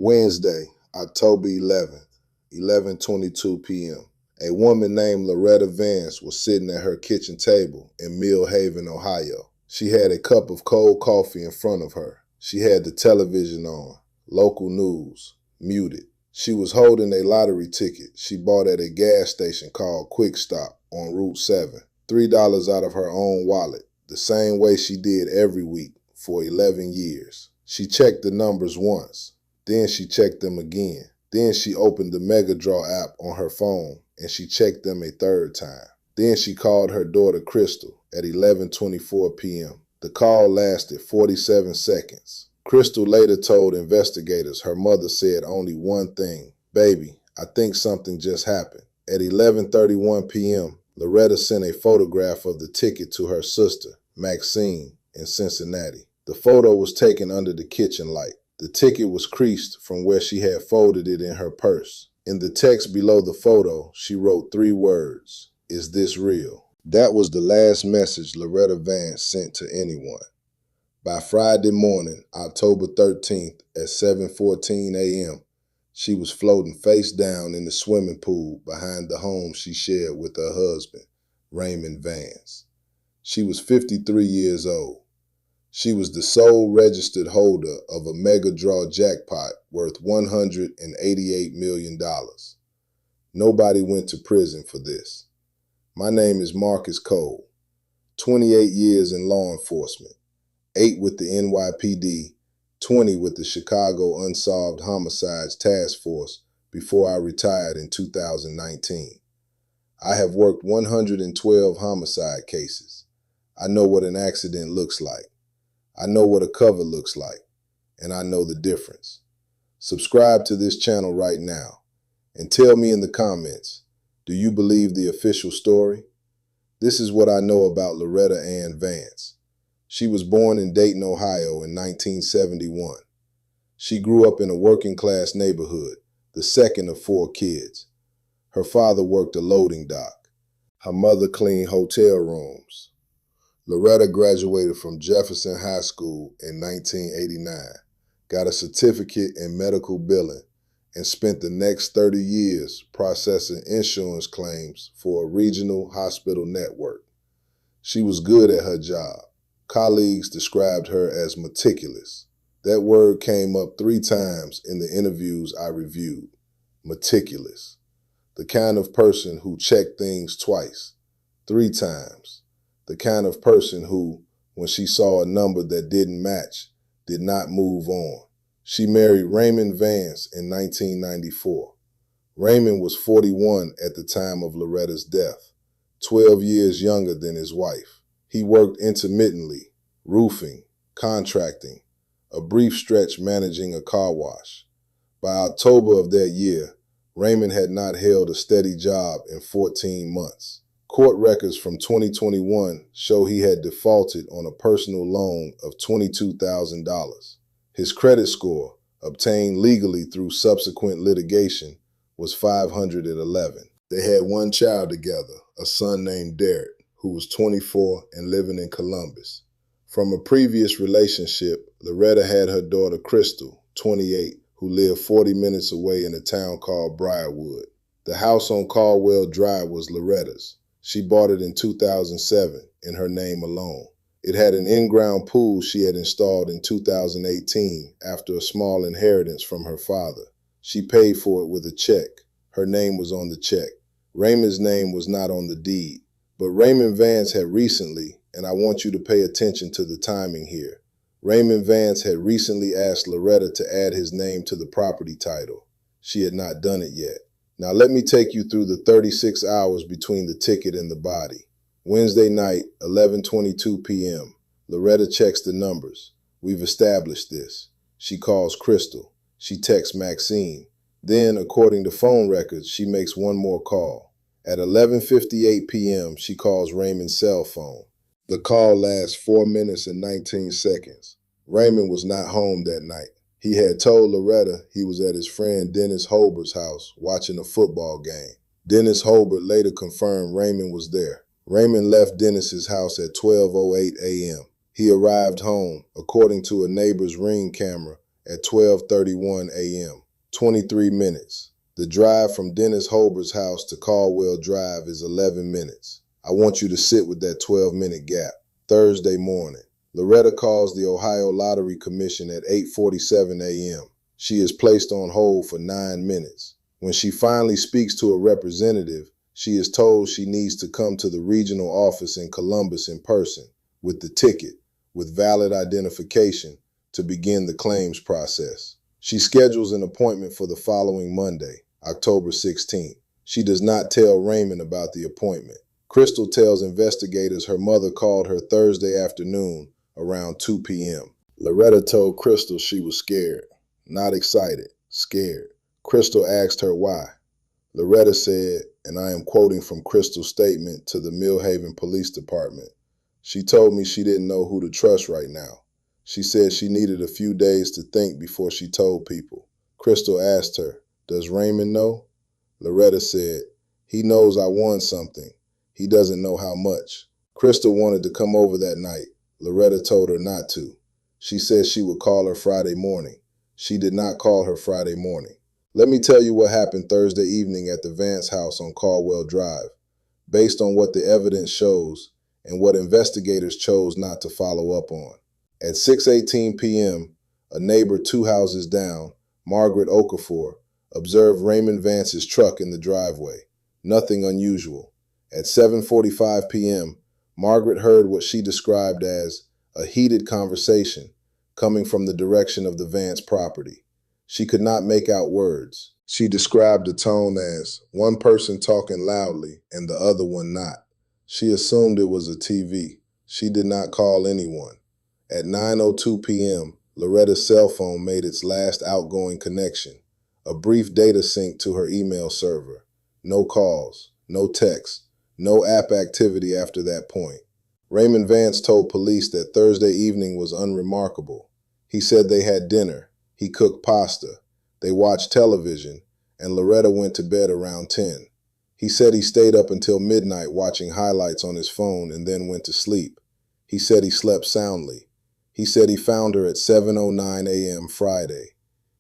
Wednesday, October 11th, 11:22 p.m. A woman named Loretta Vance was sitting at her kitchen table in Mill Haven, Ohio. She had a cup of cold coffee in front of her. She had the television on, local news, muted. She was holding a lottery ticket she bought at a gas station called Quick Stop on Route 7, $3 out of her own wallet, the same way she did every week for 11 years. She checked the numbers once. Then she checked them again. Then she opened the Mega Draw app on her phone and she checked them a third time. Then she called her daughter Crystal at 11:24 p.m. The call lasted 47 seconds. Crystal later told investigators her mother said only one thing: "Baby, I think something just happened." At 11:31 p.m., Loretta sent a photograph of the ticket to her sister, Maxine, in Cincinnati. The photo was taken under the kitchen light. The ticket was creased from where she had folded it in her purse. In the text below the photo, she wrote 3 words: "Is this real?" That was the last message Loretta Vance sent to anyone. By Friday morning, October 13th at 7:14 a.m., she was floating face down in the swimming pool behind the home she shared with her husband, Raymond Vance. She was 53 years old. She was the sole registered holder of a Mega Draw jackpot worth $188 million. Nobody went to prison for this. My name is Marcus Cole, 28 years in law enforcement, 8 with the NYPD, 20 with the Chicago Unsolved Homicides Task Force before I retired in 2019. I have worked 112 homicide cases. I know what an accident looks like. I know what a cover looks like, and I know the difference. Subscribe to this channel right now, and tell me in the comments, do you believe the official story? This is what I know about Loretta Ann Vance. She was born in Dayton, Ohio in 1971. She grew up in a working-class neighborhood, the second of 4 kids. Her father worked a loading dock. Her mother cleaned hotel rooms. Loretta graduated from Jefferson High School in 1989, got a certificate in medical billing, and spent the next 30 years processing insurance claims for a regional hospital network. She was good at her job. Colleagues described her as meticulous. That word came up 3 times in the interviews I reviewed. Meticulous. The kind of person who checked things twice, 3 times. The kind of person who, when she saw a number that didn't match, did not move on. She married Raymond Vance in 1994. Raymond was 41 at the time of Loretta's death, 12 years younger than his wife. He worked intermittently, roofing, contracting, a brief stretch managing a car wash. By October of that year, Raymond had not held a steady job in 14 months. Court records from 2021 show he had defaulted on a personal loan of $22,000. His credit score, obtained legally through subsequent litigation, was 511. They had 1 child together, a son named Derek, who was 24 and living in Columbus. From a previous relationship, Loretta had her daughter Crystal, 28, who lived 40 minutes away in a town called Briarwood. The house on Caldwell Drive was Loretta's. She bought it in 2007 in her name alone. It had an in-ground pool she had installed in 2018 after a small inheritance from her father. She paid for it with a check. Her name was on the check. Raymond's name was not on the deed. But Raymond Vance had recently, and I want you to pay attention to the timing here, Raymond Vance had recently asked Loretta to add his name to the property title. She had not done it yet. Now let me take you through the 36 hours between the ticket and the body. Wednesday night, 11:22 p.m. Loretta checks the numbers. We've established this. She calls Crystal. She texts Maxine. Then, according to phone records, she makes one more call. At 11:58 p.m., she calls Raymond's cell phone. The call lasts 4 minutes and 19 seconds. Raymond was not home that night. He had told Loretta he was at his friend Dennis Holbert's house watching a football game. Dennis Holbert later confirmed Raymond was there. Raymond left Dennis's house at 12:08 a.m. He arrived home, according to a neighbor's Ring camera, at 12:31 a.m. 23 minutes. The drive from Dennis Holbert's house to Caldwell Drive is 11 minutes. I want you to sit with that 12-minute gap. Thursday morning. Loretta calls the Ohio Lottery Commission at 8:47 a.m. She is placed on hold for 9 minutes. When she finally speaks to a representative, she is told she needs to come to the regional office in Columbus in person with the ticket, with valid identification, to begin the claims process. She schedules an appointment for the following Monday, October 16th. She does not tell Raymond about the appointment. Crystal tells investigators her mother called her Thursday afternoon around 2 p.m. Loretta told Crystal she was scared, not excited, scared. Crystal asked her why. Loretta said, and I am quoting from Crystal's statement to the Millhaven Police Department, "She told me she didn't know who to trust right now. She said she needed a few days to think before she told people." Crystal asked her, "Does Raymond know?" Loretta said, "He knows I won something. He doesn't know how much." Crystal wanted to come over that night. Loretta told her not to. She said she would call her Friday morning. She did not call her Friday morning. Let me tell you what happened Thursday evening at the Vance house on Caldwell Drive, based on what the evidence shows and what investigators chose not to follow up on. At 6:18 p.m., a neighbor 2 houses down, Margaret Okafor, observed Raymond Vance's truck in the driveway. Nothing unusual. At 7:45 p.m., Margaret heard what she described as a heated conversation coming from the direction of the Vance property. She could not make out words. She described the tone as one person talking loudly and the other one not. She assumed it was a TV. She did not call anyone. At 9:02 p.m., Loretta's cell phone made its last outgoing connection, a brief data sync to her email server. No calls, no texts, no app activity after that point. Raymond Vance told police that Thursday evening was unremarkable. He said they had dinner, he cooked pasta, they watched television, and Loretta went to bed around 10. He said he stayed up until midnight watching highlights on his phone and then went to sleep. He said he slept soundly. He said he found her at 7:09 a.m. Friday.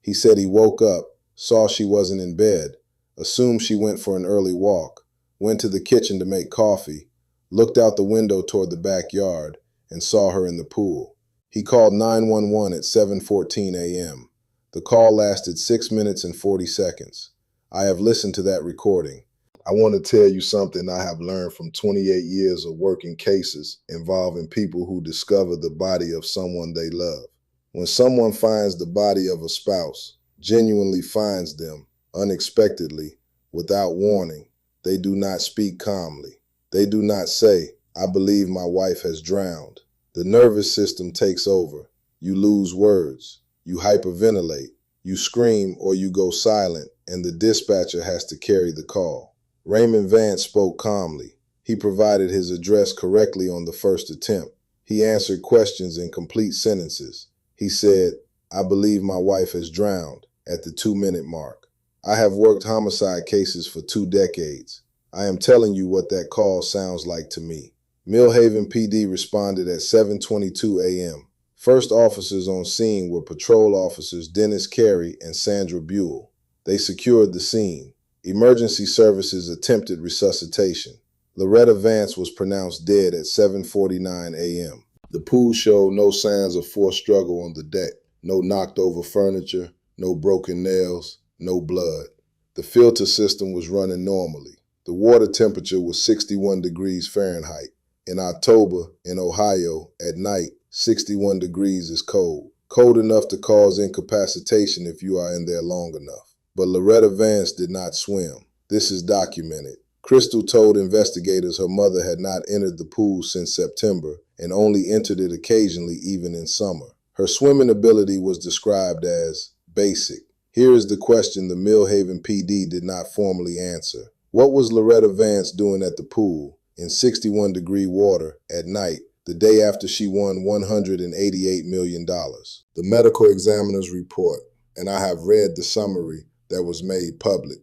He said he woke up, saw she wasn't in bed, assumed she went for an early walk, went to the kitchen to make coffee, looked out the window toward the backyard, and saw her in the pool. He called 911 at 7:14 a.m. The call lasted 6 minutes and 40 seconds. I have listened to that recording. I want to tell you something I have learned from 28 years of working cases involving people who discover the body of someone they love. When someone finds the body of a spouse, genuinely finds them, unexpectedly, without warning, they do not speak calmly. They do not say, "I believe my wife has drowned." The nervous system takes over. You lose words. You hyperventilate. You scream or you go silent, and the dispatcher has to carry the call. Raymond Vance spoke calmly. He provided his address correctly on the first attempt. He answered questions in complete sentences. He said, "I believe my wife has drowned," at the 2-minute mark. I have worked homicide cases for 2 decades. I am telling you what that call sounds like to me. Millhaven PD responded at 7:22 a.m. First officers on scene were patrol officers Dennis Carey and Sandra Buell. They secured the scene. Emergency services attempted resuscitation. Loretta Vance was pronounced dead at 7:49 a.m. The pool showed no signs of forced struggle on the deck. No knocked over furniture, no broken nails, no blood. The filter system was running normally. The water temperature was 61 degrees Fahrenheit. In October, in Ohio, at night, 61 degrees is cold. Cold enough to cause incapacitation if you are in there long enough. But Loretta Vance did not swim. This is documented. Crystal told investigators her mother had not entered the pool since September and only entered it occasionally even in summer. Her swimming ability was described as basic. Here is the question the Millhaven PD did not formally answer. What was Loretta Vance doing at the pool in 61-degree water at night the day after she won $188 million? The medical examiner's report, and I have read the summary that was made public,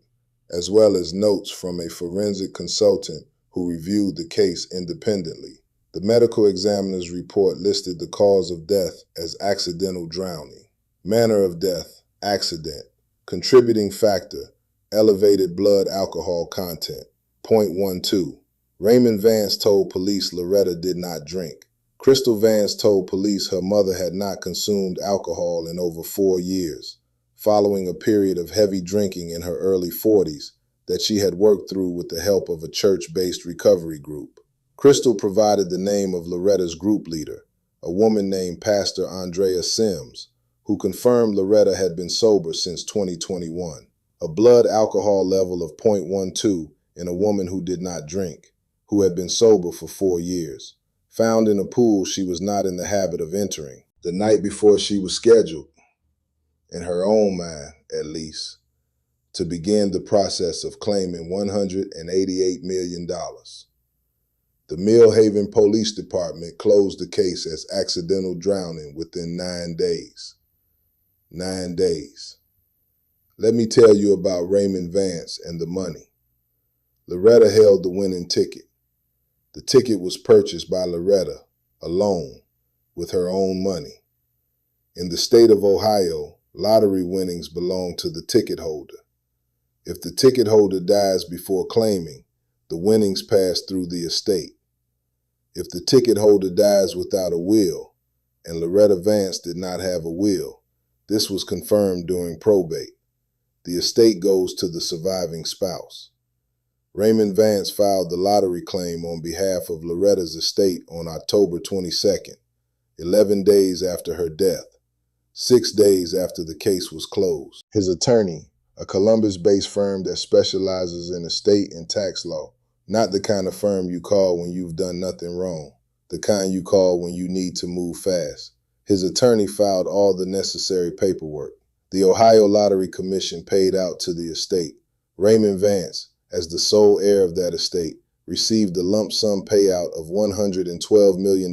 as well as notes from a forensic consultant who reviewed the case independently. The medical examiner's report listed the cause of death as accidental drowning, Manner of death, accident. Contributing factor, elevated blood alcohol content. 0.12. Raymond Vance told police Loretta did not drink. Crystal Vance told police her mother had not consumed alcohol in over 4 years, following a period of heavy drinking in her early 40s that she had worked through with the help of a church-based recovery group. Crystal provided the name of Loretta's group leader, a woman named Pastor Andrea Sims, who confirmed Loretta had been sober since 2021. A blood alcohol level of 0.12 in a woman who did not drink, who had been sober for 4 years, found in a pool she was not in the habit of entering, the night before she was scheduled, in her own mind at least, to begin the process of claiming $188 million. The Millhaven Police Department closed the case as accidental drowning within 9 days. 9 days. Let me tell you about Raymond Vance and the money. Loretta held the winning ticket. The ticket was purchased by Loretta alone with her own money. In the state of Ohio, lottery winnings belong to the ticket holder. If the ticket holder dies before claiming, the winnings pass through the estate. If the ticket holder dies without a will, and Loretta Vance did not have a will, this was confirmed during probate. The estate goes to the surviving spouse. Raymond Vance filed the lottery claim on behalf of Loretta's estate on October 22nd, 11 days after her death, 6 days after the case was closed. His attorney, a Columbus-based firm that specializes in estate and tax law, not the kind of firm you call when you've done nothing wrong, the kind you call when you need to move fast. His attorney filed all the necessary paperwork. The Ohio Lottery Commission paid out to the estate. Raymond Vance, as the sole heir of that estate, received a lump sum payout of $112 million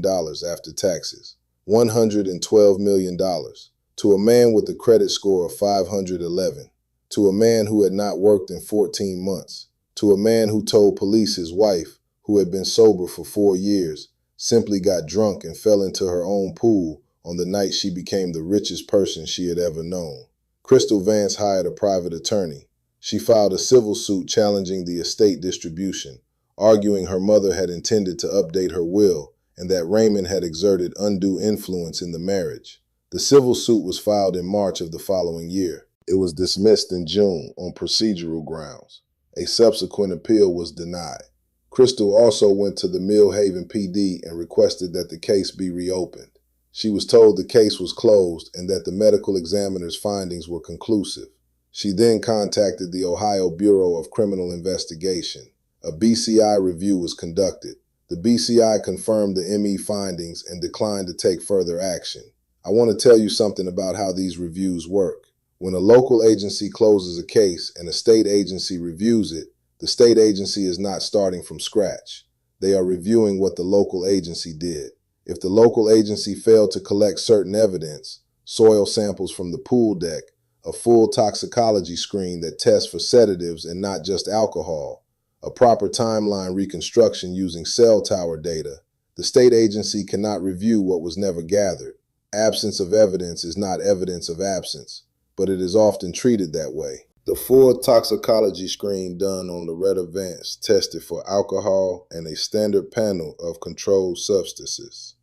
after taxes. $112 million. To a man with a credit score of 511. To a man who had not worked in 14 months. To a man who told police his wife, who had been sober for 4 years, simply got drunk and fell into her own pool on the night she became the richest person she had ever known. Crystal Vance hired a private attorney. She filed a civil suit challenging the estate distribution, arguing her mother had intended to update her will and that Raymond had exerted undue influence in the marriage. The civil suit was filed in March of the following year. It was dismissed in June on procedural grounds. A subsequent appeal was denied. Crystal also went to the Millhaven PD and requested that the case be reopened. She was told the case was closed and that the medical examiner's findings were conclusive. She then contacted the Ohio Bureau of Criminal Investigation. A BCI review was conducted. The BCI confirmed the ME findings and declined to take further action. I want to tell you something about how these reviews work. When a local agency closes a case and a state agency reviews it, the state agency is not starting from scratch. They are reviewing what the local agency did. If the local agency failed to collect certain evidence, soil samples from the pool deck, a full toxicology screen that tests for sedatives and not just alcohol, a proper timeline reconstruction using cell tower data, the state agency cannot review what was never gathered. Absence of evidence is not evidence of absence, but it is often treated that way. The full toxicology screen done on Loretta Vance tested for alcohol and a standard panel of controlled substances.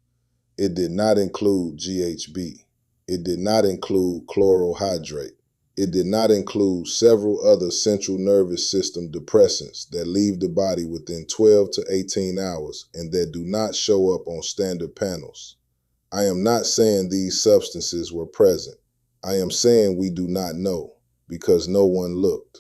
It did not include GHB. It did not include chlorohydrate. It did not include several other central nervous system depressants that leave the body within 12 to 18 hours and that do not show up on standard panels. I am not saying these substances were present. I am saying we do not know, because no one looked.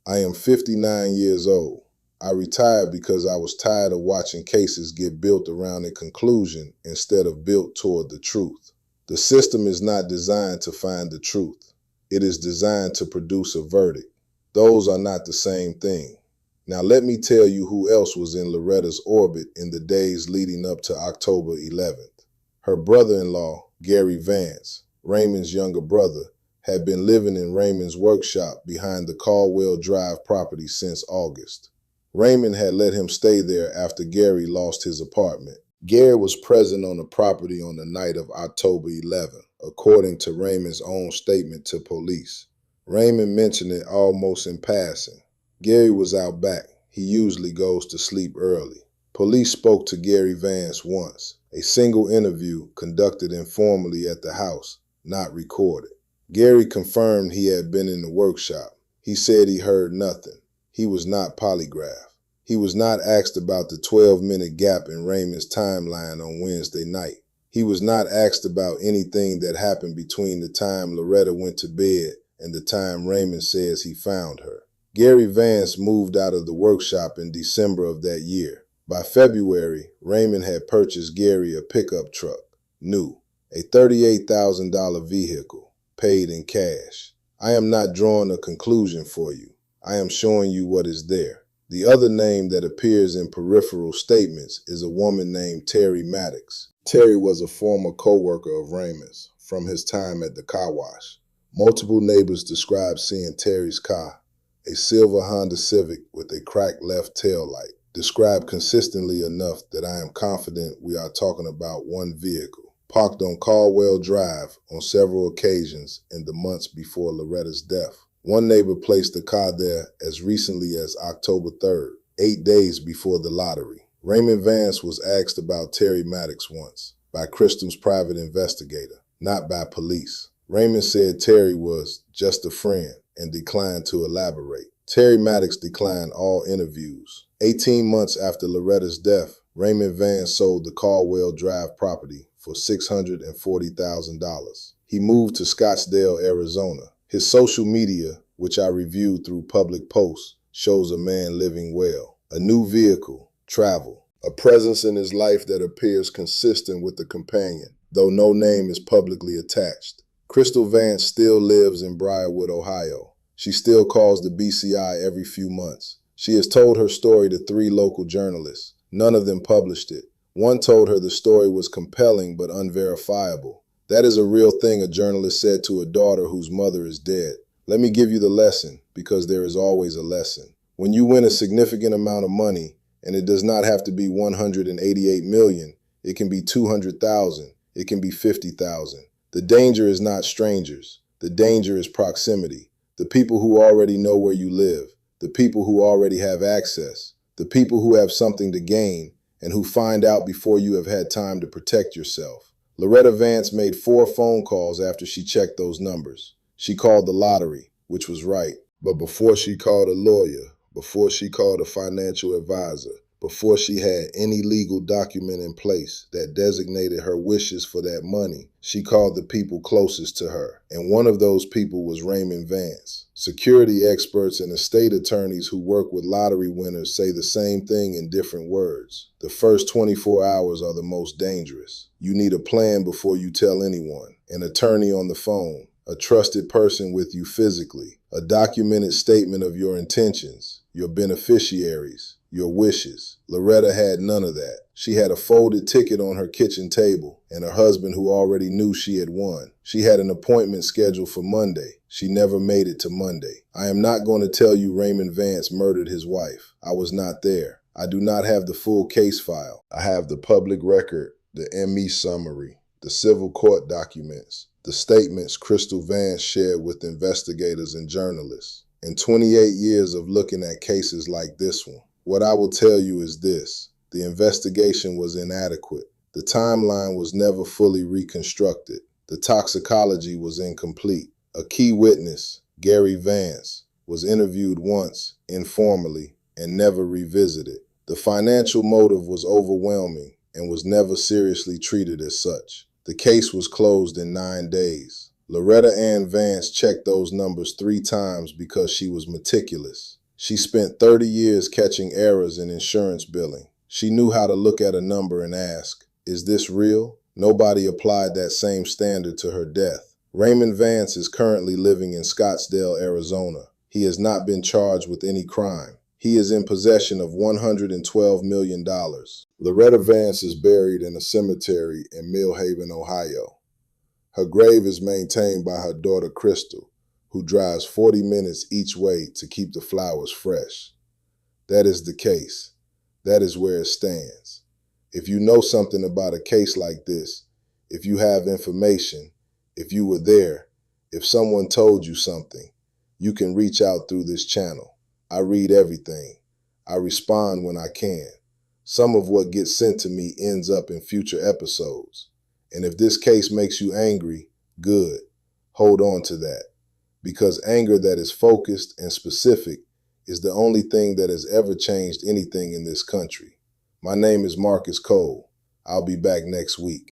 I am 59 years old. I retired because I was tired of watching cases get built around a conclusion instead of built toward the truth. The system is not designed to find the truth. It is designed to produce a verdict. Those are not the same thing. Now let me tell you who else was in Loretta's orbit in the days leading up to October 11th. Her brother-in-law, Gary Vance, Raymond's younger brother, had been living in Raymond's workshop behind the Caldwell Drive property since August. Raymond had let him stay there after Gary lost his apartment. Gary was present on the property on the night of October 11th. according to Raymond's own statement to police. Raymond mentioned it almost in passing. Gary was out back. He usually goes to sleep early. Police spoke to Gary Vance once, a single interview conducted informally at the house, not recorded. Gary confirmed he had been in the workshop. He said he heard nothing. He was not polygraphed. He was not asked about the 12-minute gap in Raymond's timeline on Wednesday night. He was not asked about anything that happened between the time Loretta went to bed and the time Raymond says he found her. Gary Vance moved out of the workshop in December of that year. By February, Raymond had purchased Gary a pickup truck, new, a $38,000 vehicle, paid in cash. I am not drawing a conclusion for you. I am showing you what is there. The other name that appears in peripheral statements is a woman named Terry Maddox. Terry was a former co-worker of Raymond's from his time at the car wash. Multiple neighbors described seeing Terry's car, a silver Honda Civic with a cracked left tail light, described consistently enough that I am confident we are talking about one vehicle, parked on Caldwell Drive on several occasions in the months before Loretta's death. One neighbor placed the car there as recently as October 3rd, 8 days before the lottery. Raymond Vance was asked about Terry Maddox once, by Crystal's private investigator, not by police. Raymond said Terry was just a friend and declined to elaborate. Terry Maddox declined all interviews. 18 months after Loretta's death, Raymond Vance sold the Caldwell Drive property for $640,000. He moved to Scottsdale, Arizona. His social media, which I reviewed through public posts, shows a man living well. A new vehicle, travel, a presence in his life that appears consistent with the companion, though no name is publicly attached. Crystal Vance still lives in Briarwood, Ohio. She still calls the BCI every few months. She has told her story to 3 local journalists. None of them published it. One told her the story was compelling but unverifiable. That is a real thing a journalist said to a daughter whose mother is dead. Let me give you the lesson, because there is always a lesson. When you win a significant amount of money, and it does not have to be $188 million, it can be $200,000, it can be $50,000. The danger is not strangers. The danger is proximity. The people who already know where you live, the people who already have access, the people who have something to gain, and who find out before you have had time to protect yourself. Loretta Vance made 4 phone calls after she checked those numbers. She called the lottery, which was right. But before she called a lawyer, before she called a financial advisor, before she had any legal document in place that designated her wishes for that money, she called the people closest to her. And one of those people was Raymond Vance. Security experts and estate attorneys who work with lottery winners say the same thing in different words. The first 24 hours are the most dangerous. You need a plan before you tell anyone, an attorney on the phone, a trusted person with you physically, a documented statement of your intentions, your beneficiaries, your wishes. Loretta had none of that. She had a folded ticket on her kitchen table and her husband who already knew she had won. She had an appointment scheduled for Monday. She never made it to Monday. I am not going to tell you Raymond Vance murdered his wife. I was not there. I do not have the full case file. I have the public record, the ME summary, the civil court documents, the statements Crystal Vance shared with investigators and journalists. In 28 years of looking at cases like this one, what I will tell you is this: the investigation was inadequate. The timeline was never fully reconstructed. The toxicology was incomplete. A key witness, Gary Vance, was interviewed once, informally, and never revisited. The financial motive was overwhelming and was never seriously treated as such. The case was closed in 9 days. Loretta Ann Vance checked those numbers 3 times because she was meticulous. She spent 30 years catching errors in insurance billing. She knew how to look at a number and ask, is this real? Nobody applied that same standard to her death. Raymond Vance is currently living in Scottsdale, Arizona. He has not been charged with any crime. He is in possession of $112 million. Loretta Vance is buried in a cemetery in Millhaven, Ohio. Her grave is maintained by her daughter Crystal, who drives 40 minutes each way to keep the flowers fresh. That is the case. That is where it stands. If you know something about a case like this, if you have information, If you were there, if someone told you something, you can reach out through this channel. I read everything. I respond when I can. Some of what gets sent to me ends up in future episodes. And if this case makes you angry, good. Hold on to that. Because anger that is focused and specific is the only thing that has ever changed anything in this country. My name is Marcus Cole. I'll be back next week.